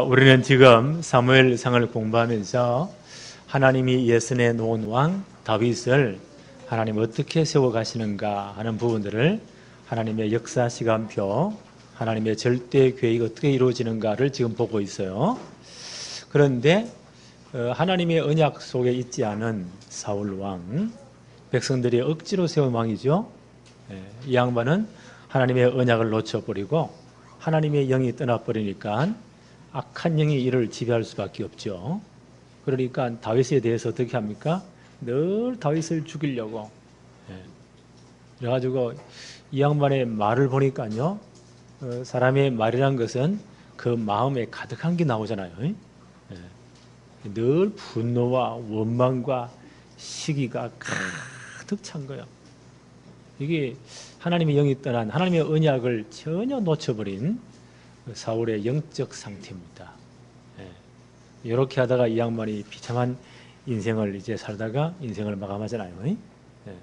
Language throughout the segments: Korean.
우리는 지금 사무엘상을 공부하면서 하나님이 예선에 놓은 왕 다윗을 하나님 어떻게 세워가시는가 하는 부분들을 하나님의 역사 시간표, 하나님의 절대 계획이 어떻게 이루어지는가를 지금 보고 있어요. 그런데 하나님의 언약 속에 있지 않은 사울 왕, 백성들이 억지로 세운 왕이죠. 이 양반은 하나님의 언약을 놓쳐버리고 하나님의 영이 떠나버리니까 악한 영이 이를 지배할 수밖에 없죠. 그러니까 다윗에 대해서 어떻게 합니까? 늘 다윗을 죽이려고. 그래가지고 이 양반의 말을 보니까요, 사람의 말이란 것은 그 마음에 가득한 게 나오잖아요. 늘 분노와 원망과 시기가 가득 찬 거예요. 이게 하나님의 영이 떠난 하나님의 언약을 전혀 놓쳐버린 사울의 영적 상태입니다. 이렇게 하다가 이 양반이 비참한 인생을 이제 살다가 인생을 마감하잖아요.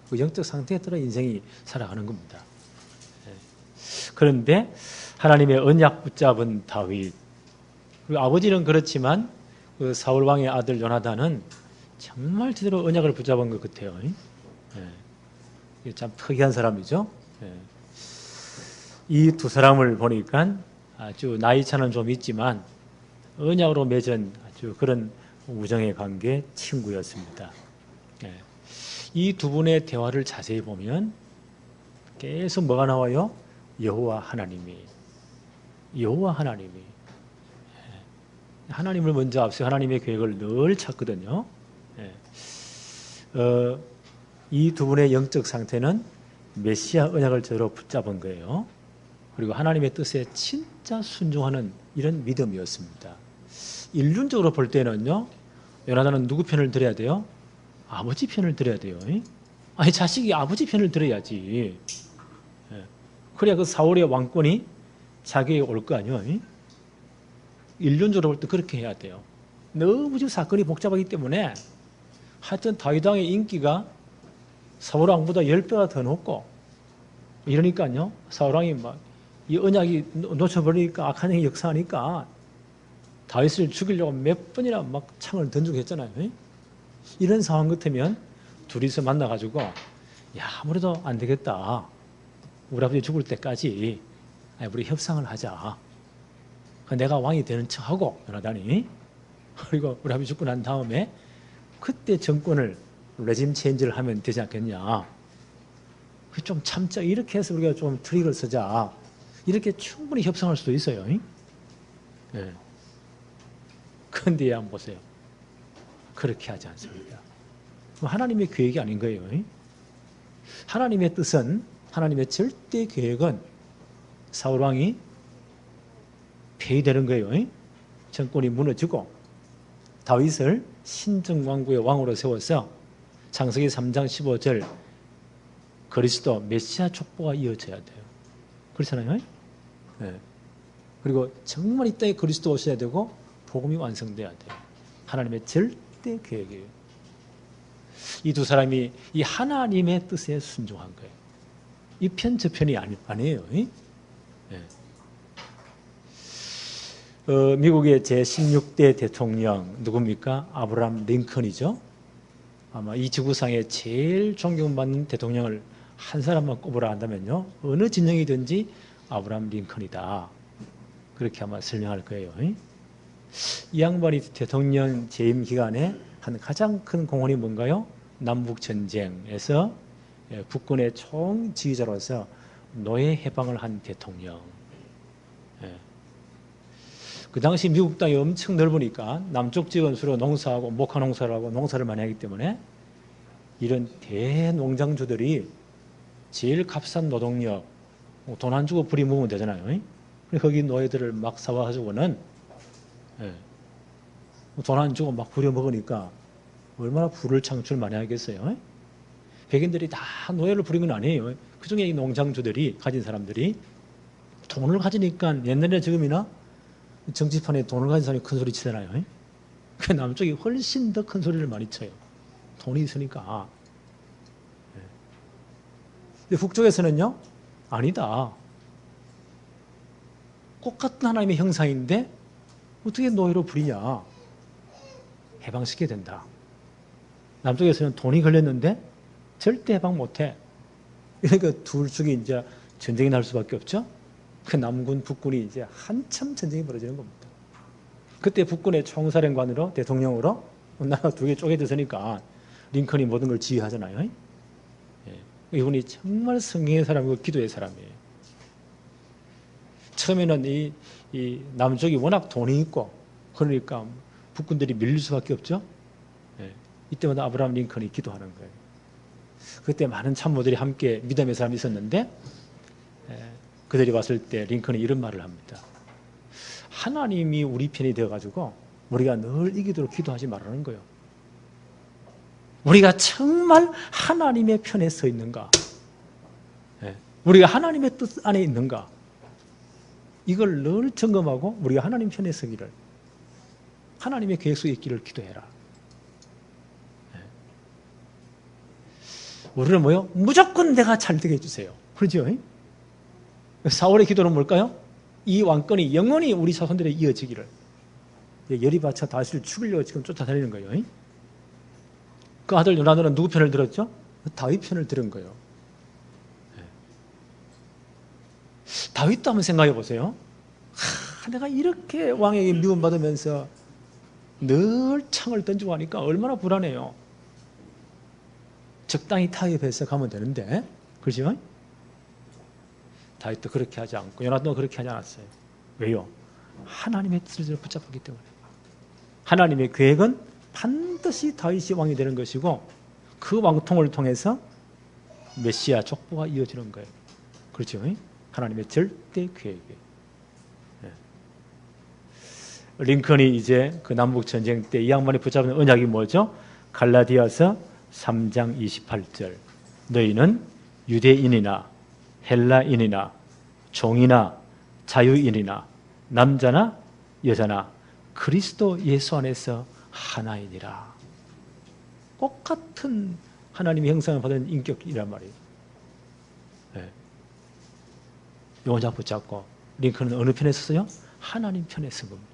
그 영적 상태에 따라 인생이 살아가는 겁니다. 그런데 하나님의 언약 붙잡은 다윗, 그리고 아버지는 그렇지만 그 사울 왕의 아들 요나단은 정말 제대로 언약을 붙잡은 것 같아요. 참 특이한 사람이죠. 이 두 사람을 보니까 아주 나이 차는 좀 있지만 언약으로 맺은 아주 그런 우정의 관계 친구였습니다. 이 두 분의 대화를 자세히 보면 계속 뭐가 나와요? 여호와 하나님이 하나님을 먼저 앞서 하나님의 계획을 늘 찾거든요. 이 두 분의 영적 상태는 메시아 언약을 제대로 붙잡은 거예요. 그리고 하나님의 뜻에 진짜 순종하는 이런 믿음이었습니다. 인륜적으로 볼 때는요, 요나단은 누구 편을 들어야 돼요? 아버지 편을 들어야 돼요. 아니, 자식이 아버지 편을 들어야지. 그래야 그 사울의 왕권이 자기에게 올 거 아니에요. 인륜적으로 볼 때 그렇게 해야 돼요. 너무 지금 사건이 복잡하기 때문에 하여튼 다윗 왕의 인기가 사울 왕보다 10배가 더 높고, 이러니까요, 사울 왕이 막 이 언약이 놓쳐버리니까 악한 영이 역사하니까 다윗을 죽이려고 몇 번이나 막 창을 던지고 했잖아요. 이런 상황 같으면 둘이서 만나가지고, 야, 아무래도 안 되겠다. 우리 아버지 죽을 때까지 우리 협상을 하자. 내가 왕이 되는 척하고 요나단이, 그리고 우리 아버지 죽고 난 다음에 그때 정권을 레짐 체인지를 하면 되지 않겠냐. 좀 참자. 이렇게 해서 우리가 좀 트릭을 쓰자. 이렇게 충분히 협상할 수도 있어요. 그런데 한번 보세요. 그렇게 하지 않습니다. 하나님의 계획이 아닌 거예요. 하나님의 뜻은, 하나님의 절대 계획은 사울 왕이 폐위되는 거예요. 정권이 무너지고 다윗을 신정왕국의 왕으로 세워서 창세기 3장 15절 그리스도 메시아 족보가 이어져야 돼요. 그렇잖아요. 그리고 정말 이 땅에 그리스도 오셔야 되고 복음이 완성돼야 돼요. 하나님의 절대 계획이에요. 이 두 사람이 이 하나님의 뜻에 순종한 거예요. 이 편 저 편이 아니에요. 미국의 제16대 대통령 누굽니까? 아브라함 링컨이죠. 아마 이 지구상에 제일 존경받는 대통령을 한 사람만 꼽으라 한다면요, 어느 진영이든지 아브라함 링컨이다. 그렇게 아마 설명할 거예요. 이 양반이 대통령 재임 기간에 한 가장 큰 공헌이 뭔가요? 남북전쟁에서 국군의 총지휘자로서 노예 해방을 한 대통령. 그 당시 미국 땅이 엄청 넓으니까 남쪽 지역은 주로 농사하고 목화 농사를 하고 농사를 많이 하기 때문에 이런 대농장주들이 제일 값싼 노동력, 돈 안 주고 부리 먹으면 되잖아요. 거기 노예들을 막 사와가지고는 돈 안 주고 막 부려 먹으니까 얼마나 부를 창출 많이 하겠어요. 백인들이 다 노예를 부린 건 아니에요. 그중에 이 농장주들이, 가진 사람들이 돈을 가지니까 옛날에 지금이나 정치판에 돈을 가진 사람이 큰 소리 치잖아요. 그 남쪽이 훨씬 더 큰 소리를 많이 쳐요. 돈이 있으니까. 근데 북쪽에서는요, 아니다. 똑같은 하나님의 형상인데 어떻게 노예로 부리냐. 해방시켜야 된다. 남쪽에서는 돈이 걸렸는데 절대 해방 못해. 그러니까 둘 쪽이 이제 전쟁이 날 수밖에 없죠. 그 남군, 북군이 이제 한참 전쟁이 벌어지는 겁니다. 그때 북군의 총사령관으로, 대통령으로 나라 두 개 쪼개졌으니까 링컨이 모든 걸 지휘하잖아요. 예. 이분이 정말 성경의 사람이고 기도의 사람이에요. 처음에는 이 남쪽이 워낙 돈이 있고 그러니까 북군들이 밀릴 수밖에 없죠. 예. 이때마다 아브라함 링컨이 기도하는 거예요. 그때 많은 참모들이 함께 믿음의 사람이 있었는데 그들이 봤을 때 링컨이 이런 말을 합니다. 하나님이 우리 편이 되어가지고 우리가 늘 이기도록 기도하지 말라는 거예요. 우리가 정말 하나님의 편에 서 있는가? 우리가 하나님의 뜻 안에 있는가? 이걸 늘 점검하고 우리가 하나님 편에 서기를, 하나님의 계획 속에 있기를 기도해라. 우리는 뭐요? 무조건 내가 잘 되게 해주세요. 그렇죠? 사울의 기도는 뭘까요? 이 왕권이 영원히 우리 자손들에 이어지기를. 여리바차 다윗을 죽이려고 지금 쫓아다니는 거예요. 그 아들 요나단은 누구 편을 들었죠? 다윗 편을 들은 거예요. 다윗도 한번 생각해 보세요. 내가 이렇게 왕에게 미움받으면서 늘 창을 던지고 하니까 얼마나 불안해요. 적당히 타협해서 가면 되는데, 그렇죠? 다윗도 그렇게 하지 않고 요나단도 그렇게 하지 않았어요. 왜요? 하나님의 뜻을 붙잡았기 때문에. 하나님의 계획은 반드시 다윗이 왕이 되는 것이고 그 왕통을 통해서 메시아 족보가 이어지는 거예요. 그렇죠? 하나님의 절대 계획이에요. 링컨이 이제 그 남북 전쟁 때 이 양반이 붙잡은 언약이 뭐죠? 갈라디아서 3장 28절. 너희는 유대인이나 헬라인이나 종이나 자유인이나 남자나 여자나 그리스도 예수 안에서 하나이니라. 똑같은 하나님의 형상을 받은 인격이란 말이에요. 요원자 붙잡고 링컨은 어느 편에 섰어요? 하나님 편에 선 겁니다.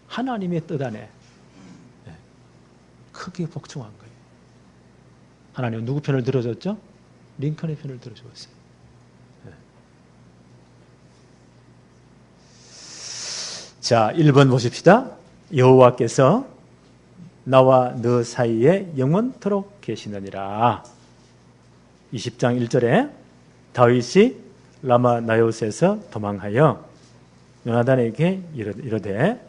하나님의 뜻 안에 크게 복종한 거예요. 하나님은 누구 편을 들어줬죠? 링컨의 편을 들어주었어요. 자, 1번 보십시다. 여호와께서 나와 너 사이에 영원토록 계시느니라. 20장 1절에 다윗이 라마 나요스에서 도망하여 요나단에게 이르되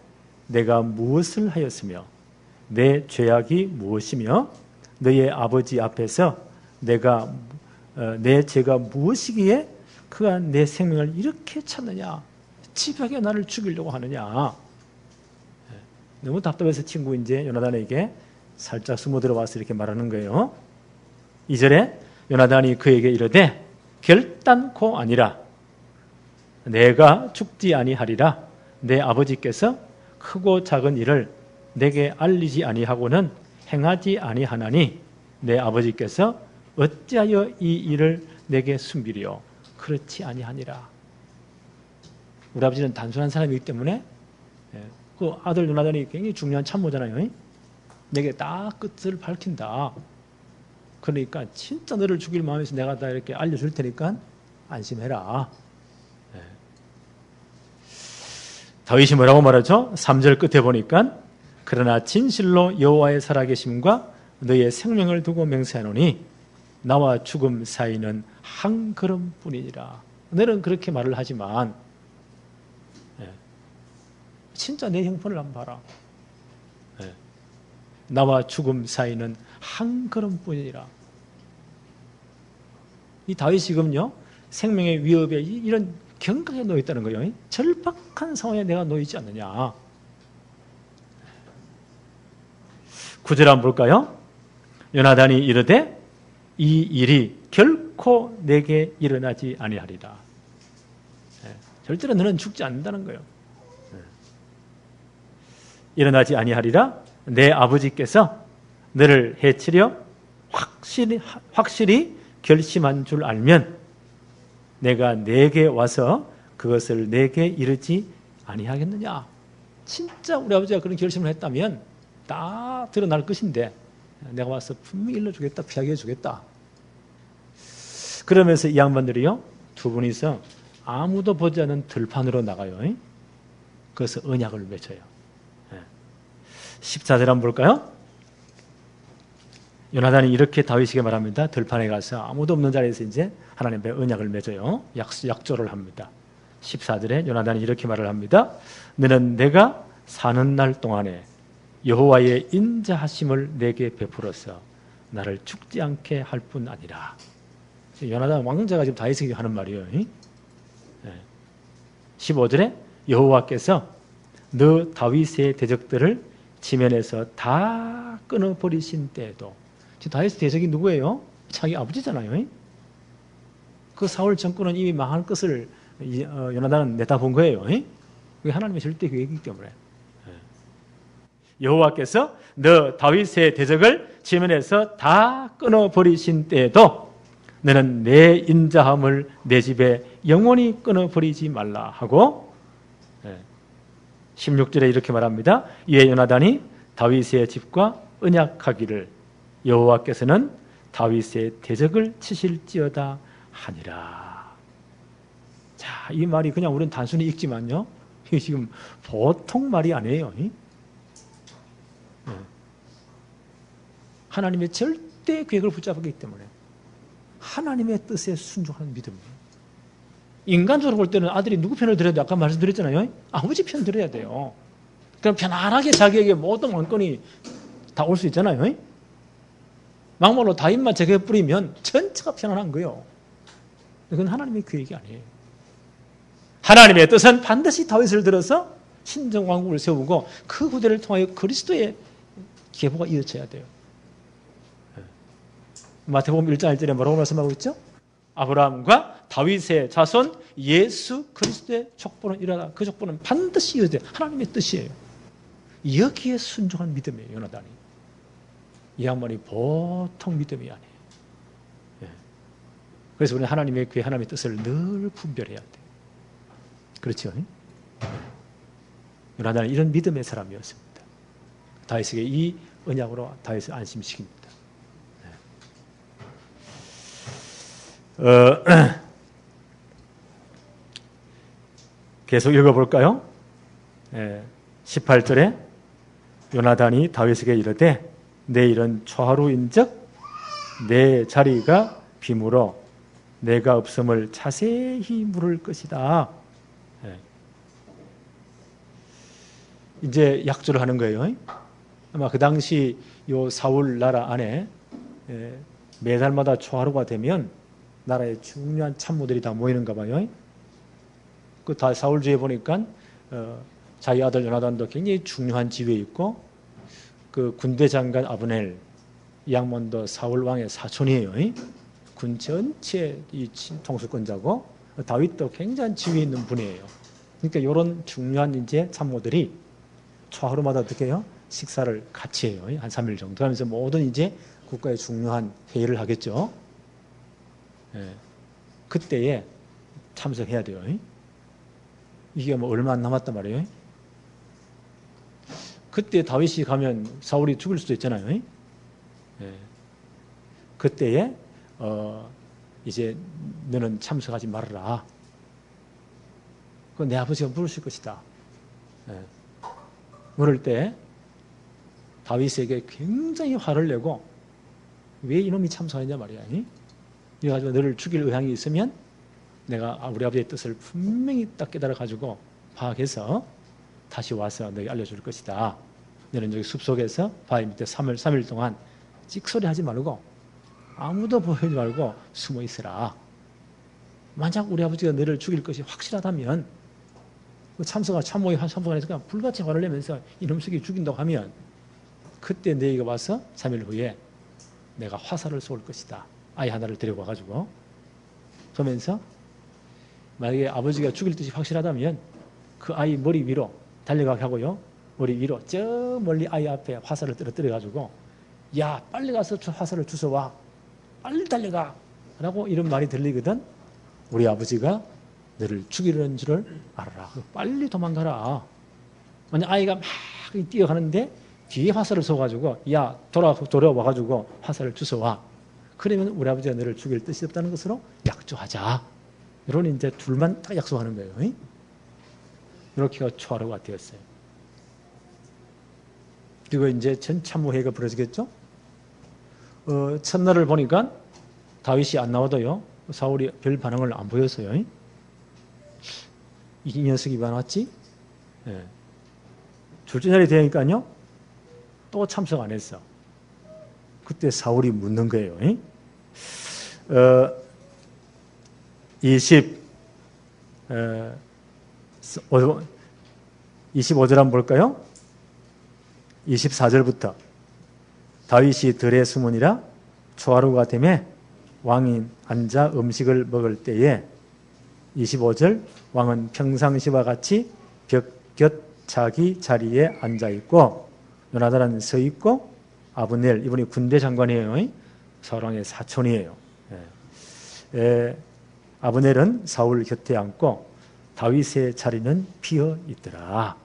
내가 무엇을 하였으며 내 죄악이 무엇이며 너의 아버지 앞에서 내 죄가 무엇이기에 그가 내 생명을 이렇게 찾느냐, 집요하게 나를 죽이려고 하느냐. 너무 답답해서 친구 이제 요나단에게 살짝 숨어 들어와서 이렇게 말하는 거예요. 2절에 요나단이 그에게 이르되 결단코 아니라 내가 죽지 아니하리라. 내 아버지께서 크고 작은 일을 내게 알리지 아니하고는 행하지 아니하나니 내 아버지께서 어찌하여 이 일을 내게 숨기리요? 그렇지 아니하니라. 우리 아버지는 단순한 사람이기 때문에 그 아들 요나단이 굉장히 중요한 참모잖아요. 내게 딱 끝을 밝힌다. 그러니까 진짜 너를 죽일 마음에서 내가 다 이렇게 알려줄 테니까 안심해라. 다윗이 뭐라고 말하죠? 3절 끝에 보니까 그러나 진실로 여호와의 살아계심과 너의 생명을 두고 맹세하노니 나와 죽음 사이는 한 걸음뿐이니라. 너는 그렇게 말을 하지만 진짜 내 형편을 한번 봐라. 나와 죽음 사이는 한 걸음뿐이니라. 이 다윗이 지금요 생명의 위협에 이런 경각에 놓여 있다는 거예요. 절박한 상황에 내가 놓여 있지 않느냐. 9절 한번 볼까요? 요나단이 이르되 이 일이 결코 내게 일어나지 아니하리라. 절대로 너는 죽지 않는다는 거예요. 일어나지 아니하리라. 내 아버지께서 너를 해치려 확실히 결심한 줄 알면 내가 내게 와서 그것을 내게 이르지 아니하겠느냐. 진짜 우리 아버지가 그런 결심을 했다면 다 드러날 것인데 내가 와서 분명히 일러주겠다, 피하게 해주겠다. 그러면서 이 양반들이요, 두 분이서 아무도 보지 않는 들판으로 나가요. 그래서 언약을 맺어요. 14절 한번 볼까요? 요나단이 이렇게 다윗에게 말합니다. 들판에 가서 아무도 없는 자리에서 이제 하나님의 언약을 맺어요. 약조를 합니다. 14절에 요나단이 이렇게 말을 합니다. 너는 내가 사는 날 동안에 여호와의 인자하심을 내게 베풀어서 나를 죽지 않게 할 뿐 아니라. 요나단 왕자가 지금 다윗에게 하는 말이에요. 15절에 여호와께서 너 다윗의 대적들을 지면에서 다 끊어버리신 때에도. 지금 다윗의 대적이 누구예요? 자기 아버지잖아요. 그 사울 정권은 이미 망할 것을 요나단은 내다본 거예요. 그게 하나님의 절대 계획이기 때문에. 여호와께서 너 다윗의 대적을 지면에서 다 끊어버리신 때에도 너는 내 인자함을 내 집에 영원히 끊어버리지 말라 하고 16절에 이렇게 말합니다. 이에 요나단이 다윗의 집과 언약하기를 여호와께서는 다윗의 대적을 치실지어다 하니라. 자, 이 말이 그냥 우리는 단순히 읽지만요, 이게 지금 보통 말이 아니에요. 하나님의 절대 계획을 붙잡기 때문에 하나님의 뜻에 순종하는 믿음이에요. 인간적으로 볼 때는 아들이 누구 편을 들어야 돼요? 아까 말씀드렸잖아요. 아버지 편 들어야 돼요. 그럼 편안하게 자기에게 모든 왕권이 다 올 수 있잖아요. 막말로 다윗만 제게 뿌리면 전체가 편안한 거예요. 그건 하나님의 계획이 아니에요. 하나님의 뜻은 반드시 다윗을 들어서 신정 왕국을 세우고 그 후대를 통하여 그리스도의 계보가 이어져야 돼요. 마태복음 1장 1절에 뭐라고 말씀하고 있죠? 아브라함과 다윗의 자손 예수 그리스도의 족보는 일어나. 그 족보는 반드시 이어져야 돼요. 하나님의 뜻이에요. 여기에 순종한 믿음이에요. 요나단이. 이 양반이 보통 믿음이 아니에요. 그래서 우리는 하나님의 계획, 하나님의 뜻을 늘 분별해야 돼요. 그렇죠? 요나단은 이런 믿음의 사람이었습니다. 다윗에게 이 언약으로 다윗을 안심시킵니다. 계속 읽어볼까요? 18절에 요나단이 다윗에게 이르되 내 일은 초하루인즉 내 자리가 비무로 내가 없음을 자세히 물을 것이다. 이제 약조를 하는 거예요. 아마 그 당시 요 사울 나라 안에 매달마다 초하루가 되면 나라의 중요한 참모들이 다 모이는가 봐요. 그 다 사울주에 보니까 자기 아들 요나단도 굉장히 중요한 지위에 있고 그 군대 장관 아브넬 이 양반도 사울 왕의 사촌이에요. 군 전체 이 통수권자고 다윗도 굉장한 지위에 있는 분이에요. 그러니까 이런 중요한 이제 참모들이 초하루마다 어떻게 해요? 식사를 같이 해요. 한 3일 정도 하면서 모든 이제 국가의 중요한 회의를 하겠죠. 그때에 참석해야 돼요. 이게 뭐 얼마 안 남았단 말이에요. 그때 다윗이 가면 사울이 죽을 수도 있잖아요. 그때에 이제 너는 참석하지 말아라. 그건 내 아버지가 물으실 것이다. 물을 때 다윗에게 굉장히 화를 내고 왜 이놈이 참석하냐 말이야. 그래가지고 너를 죽일 의향이 있으면 내가 우리 아버지의 뜻을 분명히 딱 깨달아가지고 파악해서 다시 와서 너에게 알려줄 것이다. 너는 여기 숲속에서 바위 밑에 3일 동안 찍소리 하지 말고 아무도 보이지 말고 숨어 있으라. 만약 우리 아버지가 너를 죽일 것이 확실하다면 참모의 참석안에서 그냥 불같이 화를 내면서 이놈 새끼 죽인다고 하면 그때 너희가 와서 3일 후에 내가 화살을 쏠 것이다. 아이 하나를 데리고 와가지고 그러면서 만약에 아버지가 죽일 뜻이 확실하다면 그 아이 머리 위로 달려가게 하고요. 머리 위로 저 멀리 아이 앞에 화살을 떨어뜨려가지고 야 빨리 가서 화살을 주워와. 빨리 달려가. 라고 이런 말이 들리거든. 우리 아버지가 너를 죽이려는 줄을 알아라. 빨리 도망가라. 만약 아이가 막 뛰어가는데 뒤에 화살을 쏘가지고 야 돌아와가지고 화살을 주워와. 그러면 우리 아버지가 너를 죽일 뜻이 없다는 것으로 약조하자. 이런 이제 둘만 딱 약속하는 거예요. 이렇게가 초하루가 되었어요. 그리고 이제 전참모회가 벌어지겠죠. 첫날을 보니까 다윗이 안 나와도요. 사울이 별 반응을 안 보였어요. 이 녀석이 왜 안 왔지? 예. 둘째 날이 되니까요. 또 참석 안 했어. 그때 사울이 묻는 거예요. 25절 한번 볼까요? 24절부터 다윗이 들에 숨으니라 초하루가 되매 왕이 앉아 음식을 먹을 때에 25절 왕은 평상시와 같이 벽 곁 자기 자리에 앉아 있고 요나단은 서 있고 아브넬 이분이 군대 장관이에요. 사울왕의 사촌이에요. 아브넬은 사울 곁에 앉고 다윗의 자리는 비어 있더라.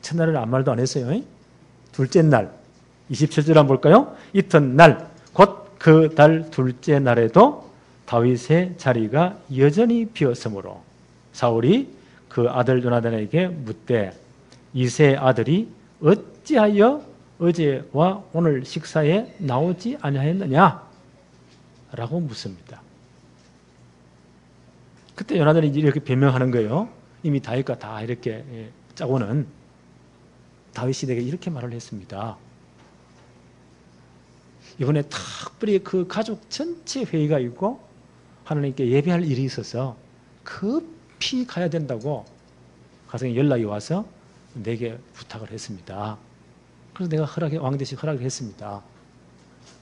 첫날은 아무 말도 안 했어요. 둘째 날 27절 한번 볼까요? 이튿날 곧 그 달 둘째 날에도 다윗의 자리가 여전히 비었으므로 사울이 그 아들 요나단에게 묻되 이새의 아들이 어찌하여 어제와 오늘 식사에 나오지 아니하였느냐? 라고 묻습니다. 그때 요나단이 이렇게 변명하는 거예요. 이미 다윗과 다 이렇게 짜고는 다윗이 내게 이렇게 말을 했습니다. 이번에 특별히 그 가족 전체 회의가 있고 하나님께 예배할 일이 있어서 급히 가야 된다고 가정에 연락이 와서 내게 부탁을 했습니다. 그래서 내가 왕대신 허락을 했습니다.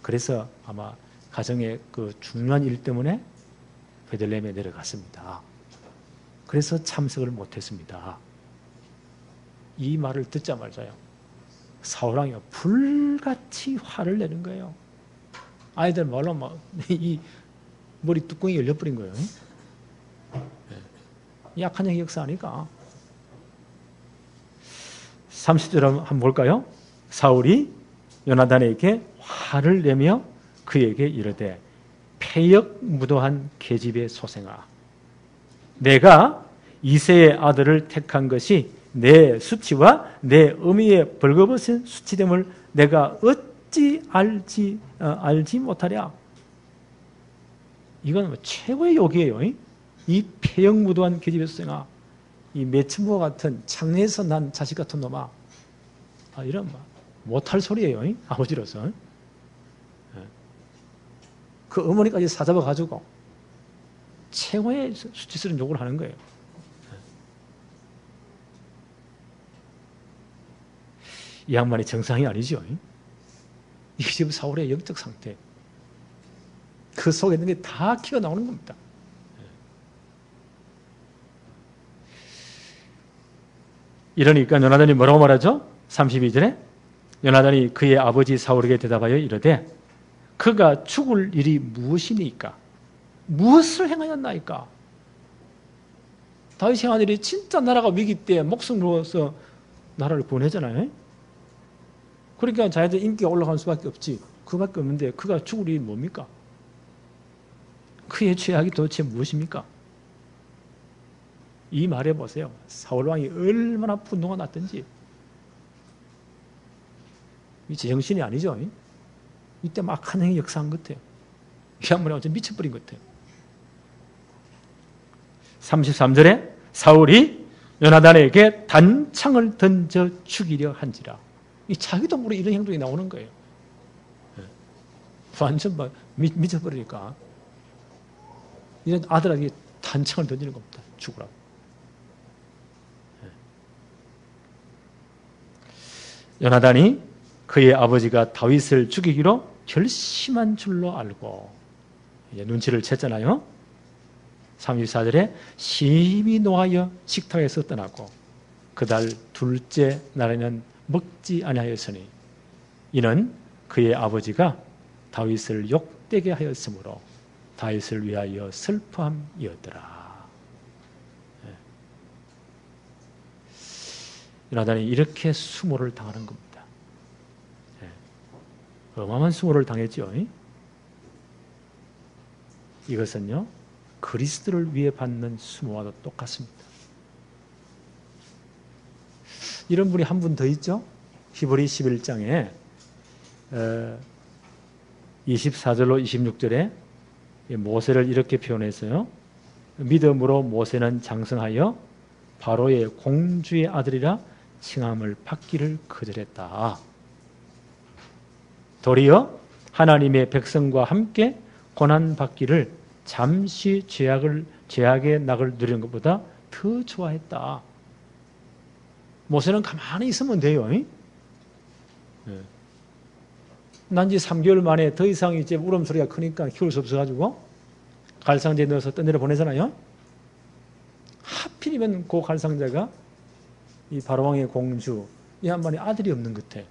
그래서 아마 가정의 그 중요한 일 때문에 베들레헴에 내려갔습니다. 그래서 참석을 못했습니다. 이 말을 듣자마자요. 사울왕이 불같이 화를 내는 거예요. 아이들 말로 막 이 머리 뚜껑이 열려버린 거예요. 약한 영의 역사 아니까. 30절 한번 볼까요? 사울이 요나단에게 화를 내며 그에게 이르되 패역 무도한 계집의 소생아 내가 이새의 아들을 택한 것이 내 수치와 내 의미의 벌거벗은 수치됨을 내가 어찌 알지 못하랴. 이건 최고의 욕이에요. 이 패역무도한 계집의 소생아, 이 매춘부와 같은 창내에서 난 자식 같은 놈아, 이런 못할 소리예요. 아버지로서. 그 어머니까지 사잡아가지고 최고의 수치스러운 욕을 하는 거예요. 이 양반이 정상이 아니죠. 이게 지금 사울의 영적 상태. 그 속에 있는 게 다 기어 나오는 겁니다. 이러니까 요나단이 뭐라고 말하죠? 32절에 요나단이 그의 아버지 사울에게 대답하여 이르되 그가 죽을 일이 무엇이니까? 무엇을 행하였나이까? 다윗의 아들이 진짜 나라가 위기 때 목숨 걸어서 나라를 구원했잖아요. 그러니까 자기들 인기가 올라갈 수밖에 없지. 그밖에 없는데 그가 죽을 일이 뭡니까? 그의 죄악이 도대체 무엇입니까? 이 말해 보세요. 사울왕이 얼마나 분노가 났던지. 이 제정신이 아니죠. 이때 막 한 행위 역사한 것 같아요. 이 양반이 완전 미쳐버린 것 같아요. 33절에 사울이 요나단에게 단창을 던져 죽이려 한지라. 이 자기도 모르게 이런 행동이 나오는 거예요. 완전 막 미쳐버리니까. 이런 아들에게 단창을 던지는 겁니다. 죽으라고. 요나단이 그의 아버지가 다윗을 죽이기로 결심한 줄로 알고 이제 눈치를 챘잖아요. 34절에 심히 노하여 식탁에서 떠나고 그달 둘째 날에는 먹지 아니하였으니 이는 그의 아버지가 다윗을 욕되게 하였으므로 다윗을 위하여 슬퍼함이었더라. 요나단이 이렇게 수모를 당하는 겁니다. 어마어마한 수모를 당했죠. 이것은요, 그리스도를 위해 받는 수모와도 똑같습니다. 이런 분이 한 분 더 있죠. 히브리 11장에 24절로 26절에 모세를 이렇게 표현했어요. 믿음으로 모세는 장성하여 바로의 공주의 아들이라 칭함을 받기를 거절했다. 도리어 하나님의 백성과 함께 고난받기를 잠시 죄악의 낙을 누리는 것보다 더 좋아했다. 모세는 가만히 있으면 돼요. 난지 3개월 만에 더 이상 이제 울음소리가 크니까 키울 수 없어가지고 갈상자에 넣어서 던내려 보내잖아요. 하필이면 그 갈상자가 이 바로왕의 공주 이 양반이 아들이 없는 것 같아.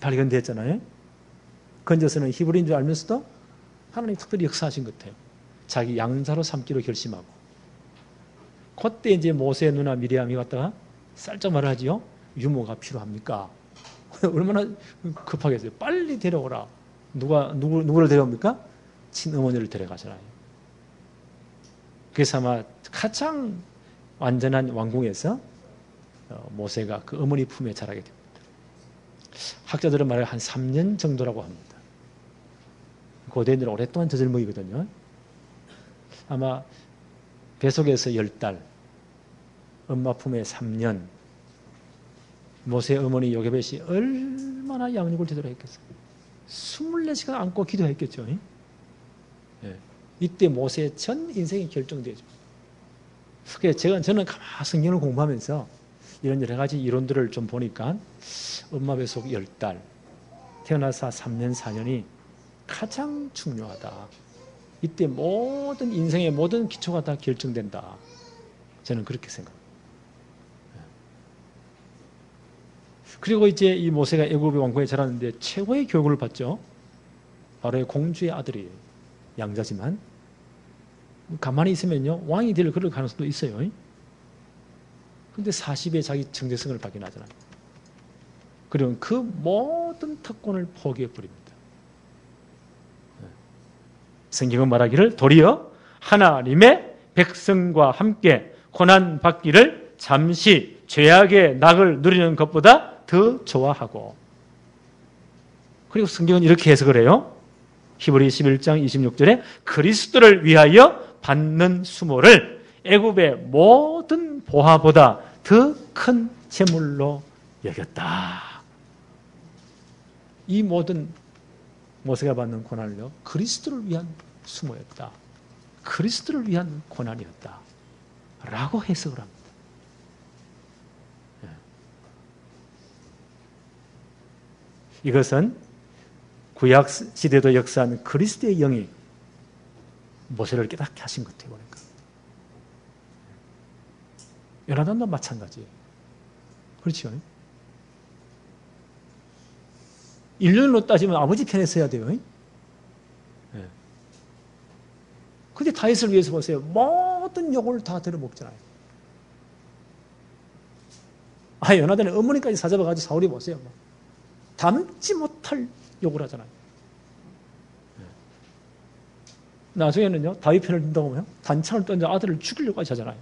발견됐잖아요. 건져서는 히브리인 줄 알면서도 하나님 특별히 역사하신 것 같아요. 자기 양자로 삼기로 결심하고. 그때 이제 모세의 누나 미리암이 왔다가 살짝 말을 하지요. 유모가 필요합니까? 얼마나 급하겠어요. 빨리 데려오라. 누구를 데려옵니까? 친어머니를 데려가잖아요. 그래서 아마 가장 완전한 왕궁에서 모세가 그 어머니 품에 자라게 됩니다. 학자들은 말해 한 3년 정도라고 합니다. 고대인들은 오랫동안 저절먹이거든요. 아마 뱃속에서 10달, 엄마 품에 3년, 모세 어머니 요게벳이 얼마나 양육을 제대로 했겠어요. 24시간 안고 기도했겠죠. 이때 모세의 전 인생이 결정되죠. 그래서 저는 가만히 성경을 공부하면서 이런 여러 가지 이론들을 좀 보니까 엄마 뱃속 10달, 태어나서 3년, 4년이 가장 중요하다. 이때 모든 인생의 모든 기초가 다 결정된다. 저는 그렇게 생각합니다. 그리고 이제 이 모세가 애굽의 왕궁에 자랐는데 최고의 교육을 받죠. 바로 공주의 아들이 양자지만 가만히 있으면요 왕이 될 그럴 가능성도 있어요. 그런데 40에 자기 정체성을 발견하잖아요. 그리고 그 모든 특권을 포기해 버립니다. 성경은 말하기를 도리어 하나님의 백성과 함께 고난 받기를 잠시 죄악의 낙을 누리는 것보다 더 좋아하고, 그리고 성경은 이렇게 해석을 해요. 히브리 11장 26절에 그리스도를 위하여 받는 수모를 애굽의 모든 보화보다 더 큰 재물로 여겼다. 이 모든 모세가 받는 고난을요, 그리스도를 위한 수모였다. 그리스도를 위한 고난이었다. 라고 해석을 합니다. 이것은 구약 시대도 역사한 그리스도의 영이 모세를 깨닫게 하신 것 같아요. 그러니까. 요나단도 마찬가지예요. 그렇죠? 인륜으로 따지면 아버지 편에 서야 돼요. 근데 다윗을 위해서 보세요. 모든 욕을 다 들어먹잖아요. 요나단의 어머니까지 사잡아가지고 사울이 보세요. 담지 못할 욕을 하잖아요. 나중에는요, 다윗 편을 든다고 하면 단창을 던져 아들을 죽이려고 하잖아요.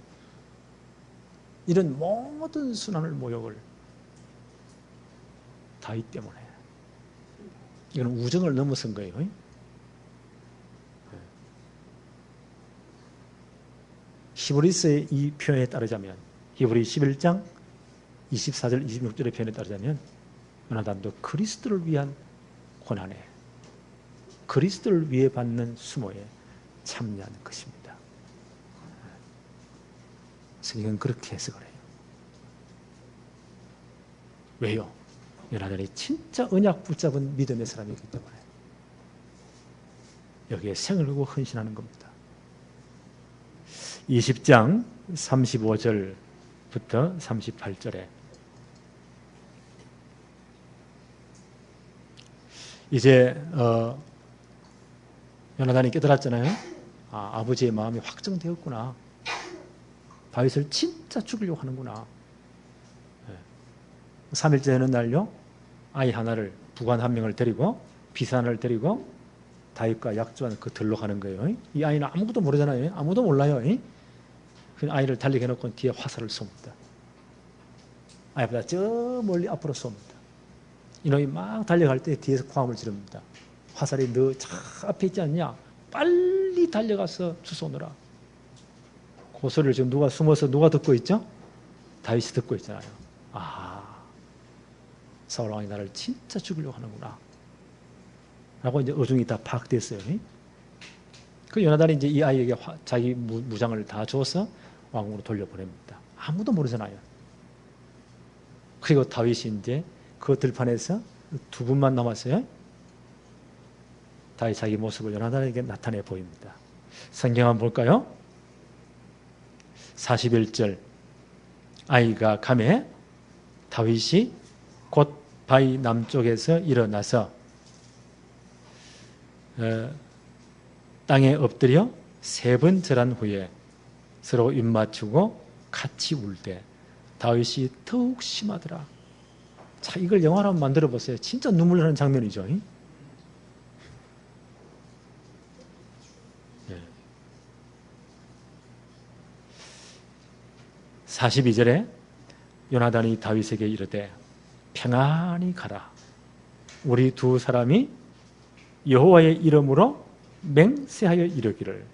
이런 모든 순환을 모욕을 다윗 때문에. 이건 우정을 넘어선 거예요. 히브리서의 이 표현에 따르자면, 히브리 11장 24절 26절의 표현에 따르자면 요나단도 그리스도를 위한 고난에, 그리스도를 위해 받는 수모에 참여한 것입니다. 성경은 그렇게 해석을 해요. 왜요? 요나단이 진짜 언약 붙잡은 믿음의 사람이기 때문에 여기에 생을 걸고 헌신하는 겁니다. 20장 35절부터 38절에 이제 요나단이 깨달았잖아요. 아버지의 마음이 확정되었구나. 다윗을 진짜 죽이려고 하는구나. 3일째 되는 날요, 아이 하나를, 부관 한 명을 데리고, 비서 하나를 데리고 다윗과 약조한 그 들로 가는 거예요. 이 아이는 아무것도 모르잖아요. 아무도 몰라요. 그 아이를 달리게 해놓고 뒤에 화살을 쏩니다. 아이보다 저 멀리 앞으로 쏩니다. 이놈이 막 달려갈 때 뒤에서 고함을 지릅니다. 화살이 너 저 앞에 있지 않냐? 빨리 달려가서 주워오너라. 그 소리를 지금 누가 숨어서 누가 듣고 있죠? 다윗이 듣고 있잖아요. 사울 왕이 나를 진짜 죽이려고 하는구나. 라고 이제 어중이 다 파악됐어요. 그 요나단이 이제 이 아이에게 자기 무장을 다 줘서 왕궁으로 돌려보냅니다. 아무도 모르잖아요. 그리고 다윗이 이제 그 들판에서 두 분만 남았어요. 다윗 자기 모습을 요나단에게 나타내 보입니다. 성경 한번 볼까요? 41절. 아이가 가매 다윗이 곧 바위 남쪽에서 일어나서 땅에 엎드려 3번 절한 후에 서로 입맞추고 같이 울 때 다윗이 더욱 심하더라. 자, 이걸 영화로 한번 만들어 보세요. 진짜 눈물 나는 장면이죠. 42절에 요나단이 다윗에게 이르되 평안히 가라. 우리 두 사람이 여호와의 이름으로 맹세하여 이르기를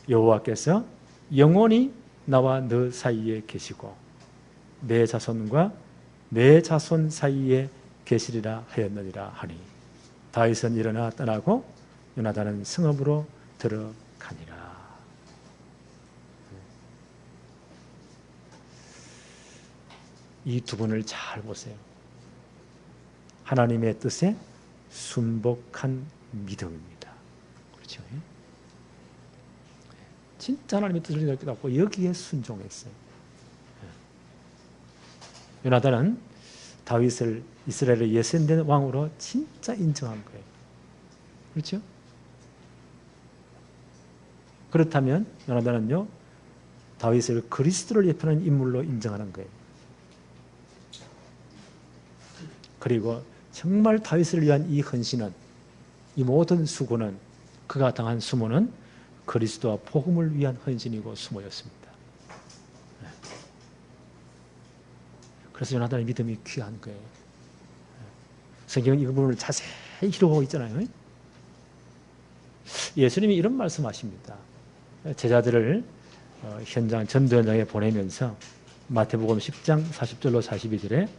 여호와께서 영원히 나와 너 사이에 계시고 내 자손과 내 자손 사이에 계시리라 하였느니라 하니 다윗은 일어나 떠나고 요나단은 성읍으로 들어가니라. 이 두 분을 잘 보세요. 하나님의 뜻에 순복한 믿음입니다. 그렇죠? 진짜 하나님의 뜻을 이렇게 갖고 여기에 순종했어요. 요나단은 다윗을 이스라엘의 예선된 왕으로 진짜 인정한 거예요. 그렇죠? 그렇다면 요나단은요, 다윗을 그리스도를 예표하는 인물로 인정하는 거예요. 그리고 정말 다윗을 위한 이 헌신은, 이 모든 수고는, 그가 당한 수모는 그리스도와 복음을 위한 헌신이고 수모였습니다. 그래서 요나단의 믿음이 귀한 거예요. 성경은 이 부분을 자세히 기록하고 있잖아요. 예수님이 이런 말씀하십니다. 제자들을 현장, 전도 현장에 보내면서 마태복음 10장 40절로 42절에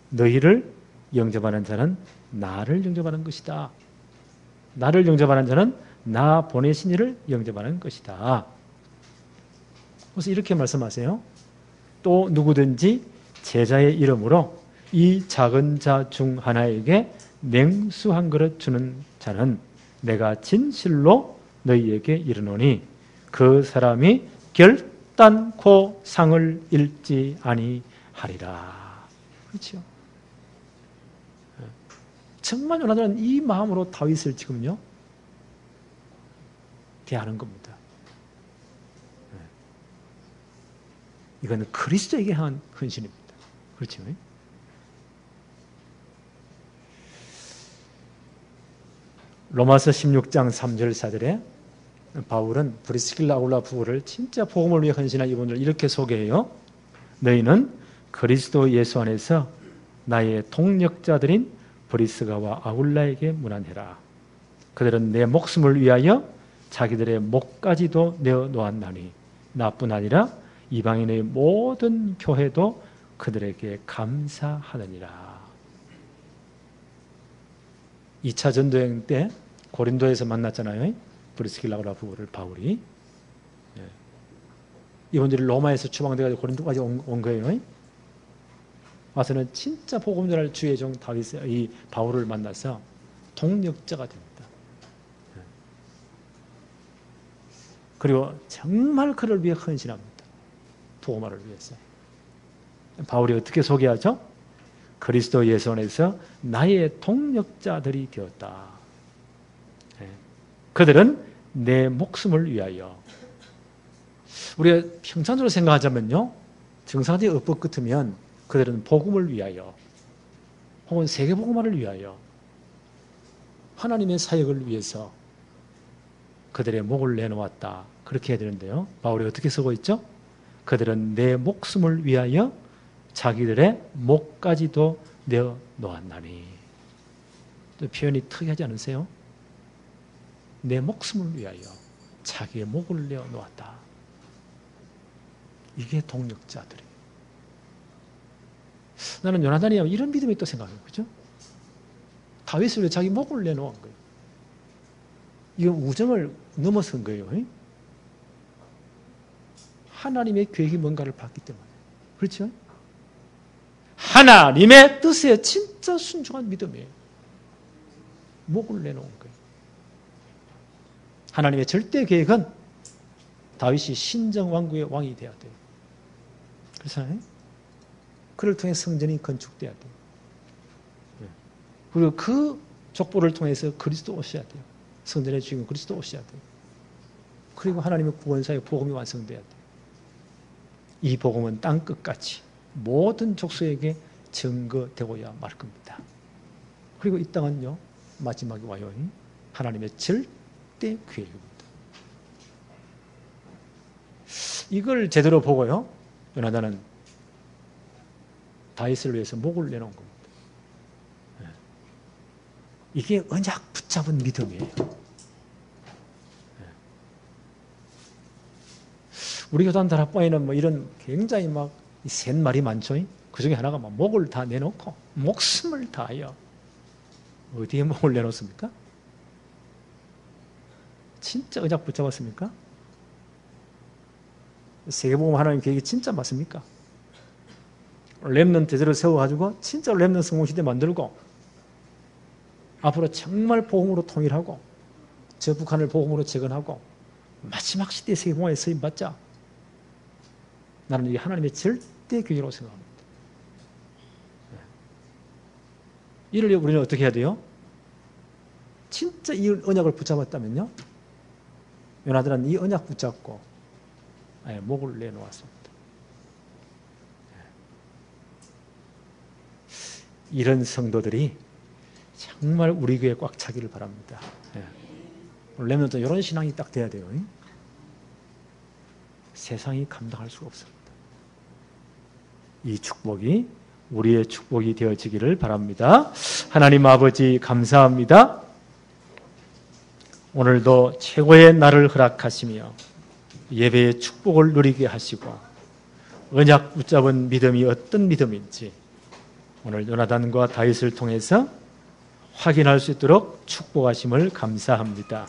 너희를 영접하는 자는 나를 영접하는 것이다. 나를 영접하는 자는 나 보내신 이를 영접하는 것이다. 그래서 이렇게 말씀하세요. 또 누구든지 제자의 이름으로 이 작은 자 중 하나에게 냉수 한 그릇 주는 자는 내가 진실로 너희에게 이르노니 그 사람이 결단코 상을 잃지 아니하리라. 그렇죠? 정말 요나단은 이 마음으로 다윗을 지금요 대하는 겁니다. 이거는 그리스도에게 한 헌신입니다. 그렇죠? 로마서 16장 3절 4절에 바울은 브리스길라 아굴라 부부를 진짜 복음을 위해 헌신한 이분을 이렇게 소개해요. 너희는 그리스도 예수 안에서 나의 동력자들인 브리스가와 아굴라에게 문안해라. 그들은 내 목숨을 위하여 자기들의 목까지도 내어놓았나니 나뿐 아니라 이방인의 모든 교회도 그들에게 감사하느니라. 2차 전도여행 때 고린도에서 만났잖아요. 브리스길라 아굴라 부부를 바울이. 이분들이 로마에서 추방돼가지고 고린도까지 온 거예요. 와서는 진짜 복음 전할 주의 종 다윗, 이 바울을 만나서 동력자가 됩니다. 그리고 정말 그를 위해 헌신합니다. 복음화를 위해서. 바울이 어떻게 소개하죠? 그리스도 예수 안에서 나의 동력자들이 되었다. 그들은 내 목숨을 위하여. 우리가 평상적으로 생각하자면요, 정상적인 엇법 같으면 그들은 복음을 위하여 혹은 세계복음화를 위하여 하나님의 사역을 위해서 그들의 목을 내놓았다, 그렇게 해야 되는데요, 바울이 어떻게 쓰고 있죠? 그들은 내 목숨을 위하여 자기들의 목까지도 내어 놓았나니. 또 표현이 특이하지 않으세요? 내 목숨을 위하여 자기의 목을 내어 놓았다. 이게 동력자들이에요. 나는 요나단이 이런 믿음이 있다고 생각해요. 그죠? 다윗을 위해 자기 목을 내놓은 거예요. 이건 우정을 넘어선 거예요. 하나님의 계획이 뭔가를 봤기 때문에. 그렇죠? 하나님의 뜻에 진짜 순종한 믿음이에요. 목을 내놓은 거예요. 하나님의 절대 계획은 다윗이 신정왕국의 왕이 되어야 돼요. 그렇잖아요? 그를 통해 성전이 건축돼야 돼요. 그리고 그 족보를 통해서 그리스도 오셔야 돼요. 성전의 주인공 그리스도 오셔야 돼요. 그리고 하나님의 구원사의 복음이 완성돼야 돼요. 이 복음은 땅끝까지 모든 족속에게 증거되고야 말 겁니다. 그리고 이 땅은요, 마지막에 와요. 하나님의 절대 계획입니다. 이걸 제대로 보고요, 요나단은 다윗을 위해서 목을 내놓은 겁니다. 이게 언약 붙잡은 믿음이에요. 우리 교단 다락방에는 뭐 이런 굉장히 막 센 말이 많죠. 그 중에 하나가 막 목을 다 내놓고 목숨을 다하여. 어디에 목을 내놓습니까? 진짜 언약 붙잡았습니까? 세계복음 하나님 계획이 진짜 맞습니까? 렘넌트 제대로 세워가지고 진짜 렘넌트 성공시대 만들고 앞으로 정말 복음으로 통일하고 저 북한을 복음으로 재건하고 마지막 시대의 세계복음에 쓰임받자. 나는 이게 하나님의 절대 계획이라고 생각합니다. 이를 위해 우리는 어떻게 해야 돼요? 진짜 이 언약을 붙잡았다면요, 요나단은 이 언약 붙잡고 목을 내놓았습니다. 이런 성도들이 정말 우리 교회에 꽉 차기를 바랍니다. 렘넌트 이런 신앙이 딱 돼야 돼요. 세상이 감당할 수가 없습니다. 이 축복이 우리의 축복이 되어지기를 바랍니다. 하나님 아버지 감사합니다. 오늘도 최고의 날을 허락하시며 예배의 축복을 누리게 하시고 언약 붙잡은 믿음이 어떤 믿음인지 오늘 요나단과 다윗을 통해서 확인할 수 있도록 축복하심을 감사합니다.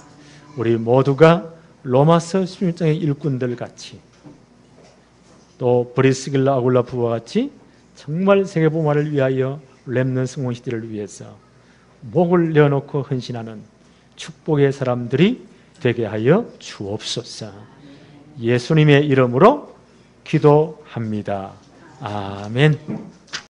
우리 모두가 로마서 16장의 일꾼들 같이 또 브리스길라 아굴라 부부와 같이 정말 세계복음화를 위하여 렘넌트 성공시대를 위해서 목을 내어놓고 헌신하는 축복의 사람들이 되게 하여 주옵소서. 예수님의 이름으로 기도합니다. 아멘.